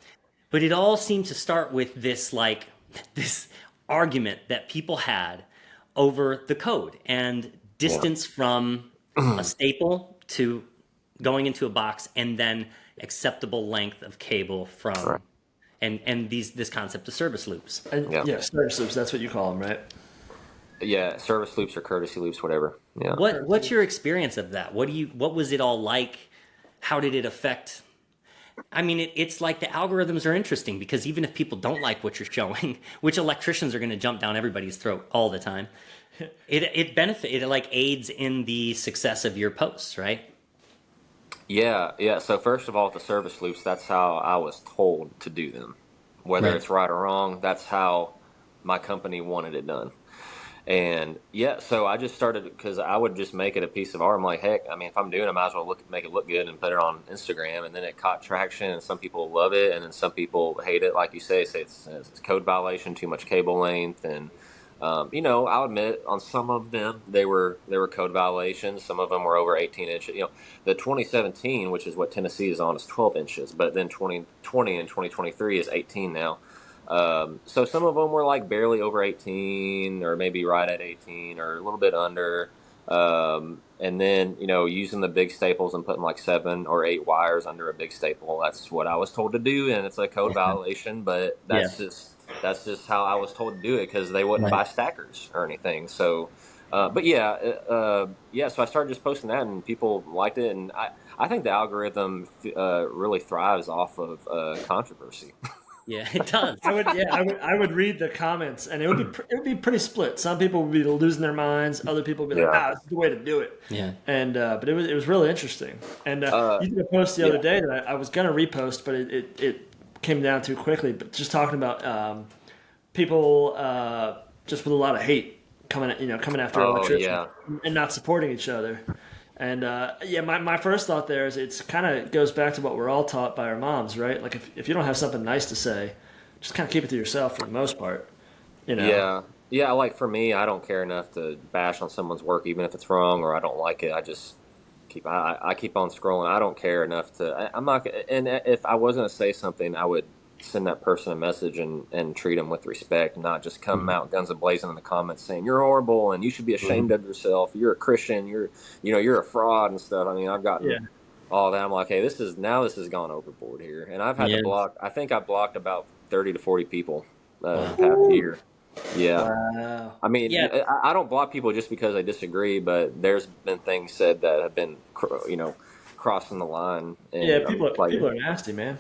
But it all seemed to start with this argument that people had over the code and distance from a staple to going into a box, and then acceptable length of cable from and this concept of service loops. Service loops, that's what you call them, right? Yeah, service loops or courtesy loops, whatever. Yeah. What's your experience of that? What was it all like? How did it affect? I mean, it's like the algorithms are interesting because even if people don't like what you're showing, which electricians are going to jump down everybody's throat all the time, it like aids in the success of your posts, right? Yeah, yeah. So first of all, the service loops, that's how I was told to do them. Whether Right. it's right or wrong, that's how my company wanted it done. And yeah, so I just started because I would just make it a piece of art. I'm like, heck, I mean, if I'm doing it, I might as well make it look good and put it on Instagram. And then it caught traction, and some people love it, and then some people hate it. Like you say it's code violation, too much cable length, and I'll admit on some of them they were code violations. Some of them were over 18 inches. The 2017, which is what Tennessee is on, is 12 inches, but then 2020 and 2023 is 18 now. So some of them were like barely over 18 or maybe right at 18 or a little bit under. And then, using the big staples and putting like 7 or 8 wires under a big staple. That's what I was told to do. And it's a code violation, but Yeah. that's just how I was told to do it because they wouldn't Right. buy stackers or anything. So, but yeah, yeah. So I started just posting that, and people liked it, and I think the algorithm really thrives off of controversy. Yeah, it does. I would read the comments, and it would be pretty split. Some people would be losing their minds. Other people would be like, Yeah. "Nah, this is the way to do it." Yeah. And but it was really interesting. And Uh, you did a post the other yeah. day that I was gonna repost, but it came down too quickly. But just talking about people just with a lot of hate coming after Oh electricians yeah. and not supporting each other. And yeah, my first thought there is it's kind of goes back to what we're all taught by our moms, right? Like if you don't have something nice to say, just kind of keep it to yourself for the most part, you know? Yeah. Yeah. Like for me, I don't care enough to bash on someone's work, even if it's wrong or I don't like it. I just I keep on scrolling. I don't care enough I'm not, and if I was going to say something, I would send that person a message and treat them with respect, not just come Mhm. out guns a blazing in the comments saying you're horrible and you should be Mhm. ashamed of yourself. You're a Christian. You're a fraud and stuff. I mean, I've Yeah. gotten all that. I'm like, hey, this has gone overboard here. And I've had to Yeah. block, I think I blocked about 30 to 40 people in the Wow. past Woo! year. Yeah. Wow. I mean, Yeah. I don't block people just because I disagree, but there's been things said that have been, crossing the line, Yeah, and I'm people are, like, people are nasty, man.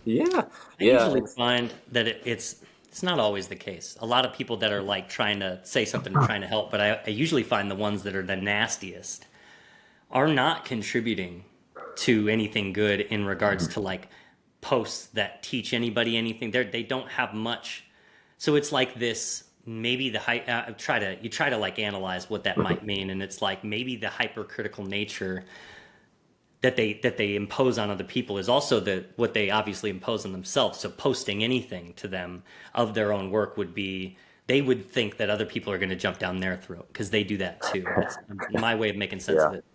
yeah, I yeah, usually find that it's not always the case. A lot of people that are like trying to say something and trying to help, but I usually find the ones that are the nastiest are not contributing to anything good in regards to like posts that teach anybody anything. They don't have much. So it's like this maybe you try to like analyze what that might mean, and it's like maybe the hypercritical nature that they impose on other people is also what they obviously impose on themselves. So posting anything to them of their own work would be they would think that other people are going to jump down their throat because they do that too. That's my way of making sense yeah. of it.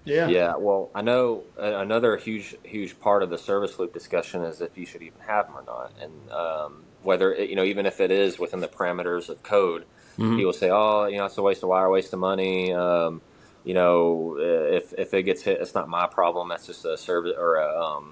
Yeah. Yeah, well, I know another huge part of the service loop discussion is if you should even have them or not, and whether even if it is within the parameters of code, Hmm. people say, oh, it's a waste of wire, waste of money. If it gets hit, it's not my problem. That's just a service or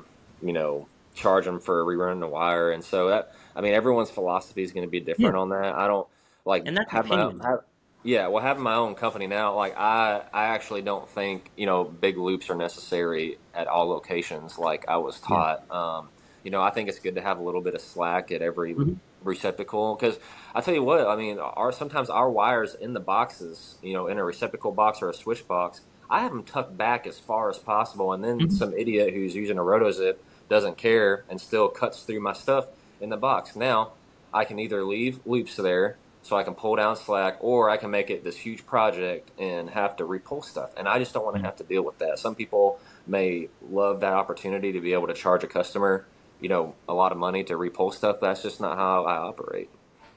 you know, charge them for rerunning the wire, and so that I mean, everyone's philosophy is going to be Yeah, different on that. I don't like and that's have my opinion. have, yeah, well, having my own company now, like I actually don't think big loops are necessary at all locations, like I was Yeah. taught. I think it's good to have a little bit of slack at every Hmm. receptacle because I tell you what, I mean, our sometimes our wires in the boxes, in a receptacle box or a switch box, I have them tucked back as far as possible, and then Hmm. some idiot who's using a rotozip doesn't care and still cuts through my stuff in the box. Now I can either leave loops there so I can pull down slack, or I can make it this huge project and have to repull stuff. And I just don't want to Yeah. have to deal with that. Some people may love that opportunity to be able to charge a customer, a lot of money to repull stuff. That's just not how I operate.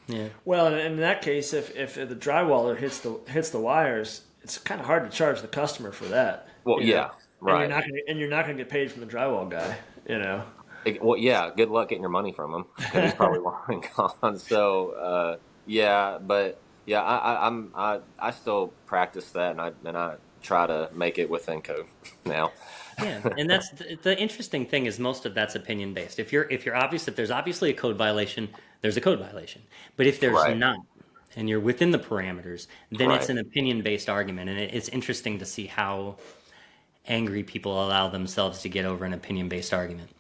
Yeah. Well, and in that case, if the drywaller hits the wires, it's kind of hard to charge the customer for that, Well, yeah, and you're right. not gonna get paid from the drywall guy. Well, yeah. Good luck getting your money from him because he's probably long and gone. So, yeah, but yeah, I still practice that, and I try to make it within code now. Yeah, and that's the interesting thing is most of that's opinion based. If there's obviously a code violation, there's a code violation. But if there's Right, not, and you're within the parameters, then it's right. an opinion based argument, and it's interesting to see how angry people allow themselves to get over an opinion based argument.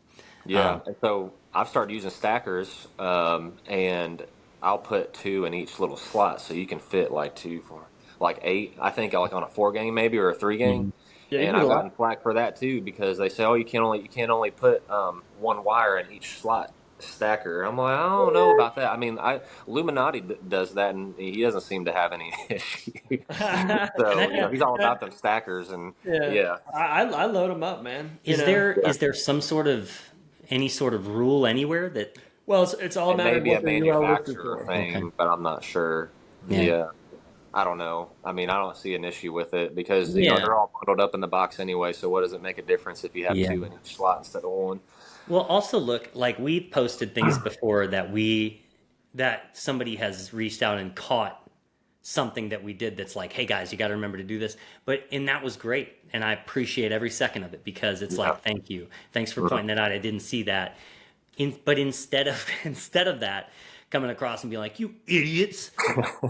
Yeah, and so I've started using stackers, and I'll put two in each little slot, so you can fit like two for like eight. I think like on a four gang maybe or a three gang. Mhm. Yeah, you can And get a I've lot. gotten flack for that too because they say, oh, you can't only put one wire in each slot stacker. I'm like, I don't know about that. I mean, I Illuminati does that, and he doesn't seem to have any issue. So he's all about them stackers, and Yeah, yeah, I load them up, man. You Is know, there yeah. is there some sort of any sort of rule anywhere that well, it's all a It matter may of be a what the UL listed manufacturer for. okay. thing, but I'm not sure. Yeah. Yeah. I don't know. I mean, I don't see an issue with it because Yeah. they're all bundled up in the box anyway. So what does it make a difference if you have Yeah. two in each slot instead of one? Well, also look, like we've posted things before that somebody has reached out and caught something that we did that's like, hey guys, you got to remember to do this. And that was great, and I appreciate every second of it because it's Yeah. like, thank you, thanks for Mhm. pointing that out. I didn't see that. But instead of instead of that, coming across and being like, you idiots,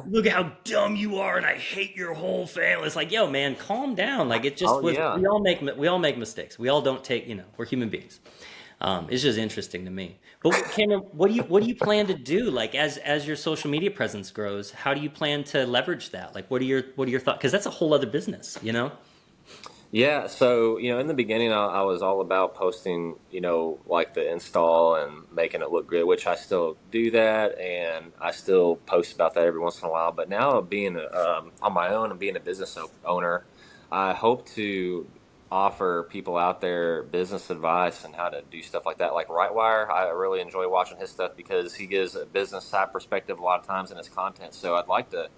look how dumb you are, and I hate your whole family. It's like, yo, man, calm down. Like it just Oh was. yeah. We all make mistakes. We all don't take. We're human beings. It's just interesting to me. But Cameron, what do you plan to do? Like as your social media presence grows, how do you plan to leverage that? Like what are your thoughts? Because that's a whole other business, you know? Yeah, so in the beginning, I was all about posting, like the install and making it look good, which I still do that, and I still post about that every once in a while. But now, being on my own and being a business owner, I hope to offer people out there business advice and how to do stuff like that. Like Rightwire, I really enjoy watching his stuff because he gives a business side perspective a lot of times in his content. So I'd like to.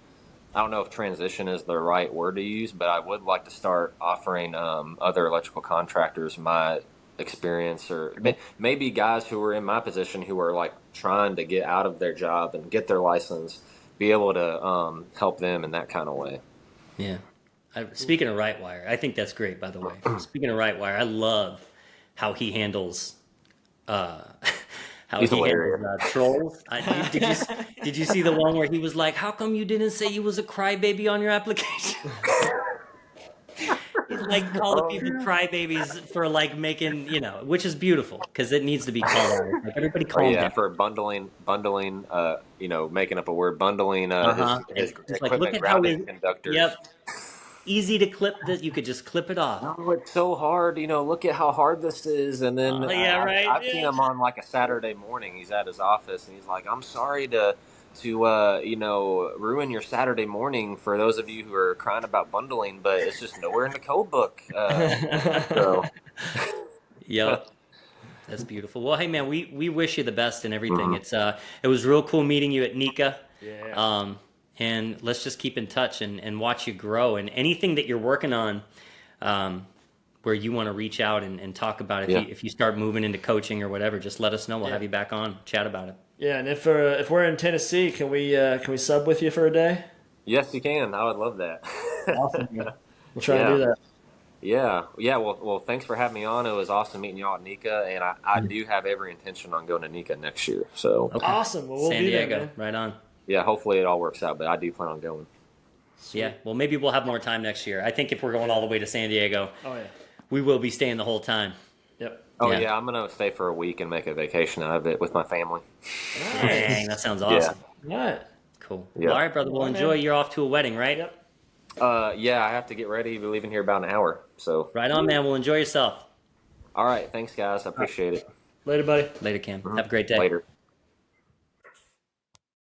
I don't know if transition is the right word to use, but I would like to start offering other electrical contractors my experience, or maybe guys who are in my position who are like trying to get out of their job and get their license, be able to help them in that kind of way. Yeah. Speaking of Rightwire, I think that's great. By the way, speaking of Rightwire, I love how he handles uh, He's hilarious. trolls. Did you see the one where he was like, "How come you didn't say you was a crybaby on your application?" He's like calling people crybabies for like making, which is beautiful because it needs to be called out. Like, everybody Or calm yeah, down. for bundling, making up a word, bundling Uh-huh. his It's like, look equipment at how grounding his, conductors. yep, easy to clip this. You could just clip it off. No, it's so hard. Look at how hard this is. And then Oh yeah, right. I've seen Yeah. him on like a Saturday morning. He's at his office and he's like, "I'm sorry to ruin your Saturday morning for those of you who are crying about bundling, but it's just nowhere in the code book." So Yep. That's beautiful. Well, hey man, we wish you the best in everything. mhm. It was real cool meeting you at Nika. Yeah. And let's just keep in touch and watch you grow. And anything that you're working on, where you want to reach out and talk about Yeah. if you start moving into coaching or whatever, just let us know. We'll Yeah. have you back on, chat about it. Yeah, and if we're in Tennessee, can we sub with you for a day? Yes, you can. I would love that. Awesome. Man. We'll try Yeah. and do that. Yeah. Well, thanks for having me on. It was awesome meeting y'all at Nika, and I do have every intention on going to Nika next year. So Okay. Awesome. Well, we'll San be there, Diego, man. right on. yeah, hopefully it all works out, but I do plan on going. Yeah. Well, maybe we'll have more time next year. I think if we're going all the way to San Diego, Oh yeah. we will be staying the whole time. Yep. Oh Yeah. yeah, I'm gonna stay for a week and make a vacation out of it with my family. Dang, that sounds Yeah. awesome. All right. Cool. Yeah. Well, all right, brother. We'll All right, enjoy. man. You're off to a wedding, right? Yep. Yeah, I have to get ready. Be leaving here about an hour. So Right on, man. Well, enjoy yourself. all right, thanks guys. I appreciate it. Later, buddy. Later, Cam. Have a great day. Later.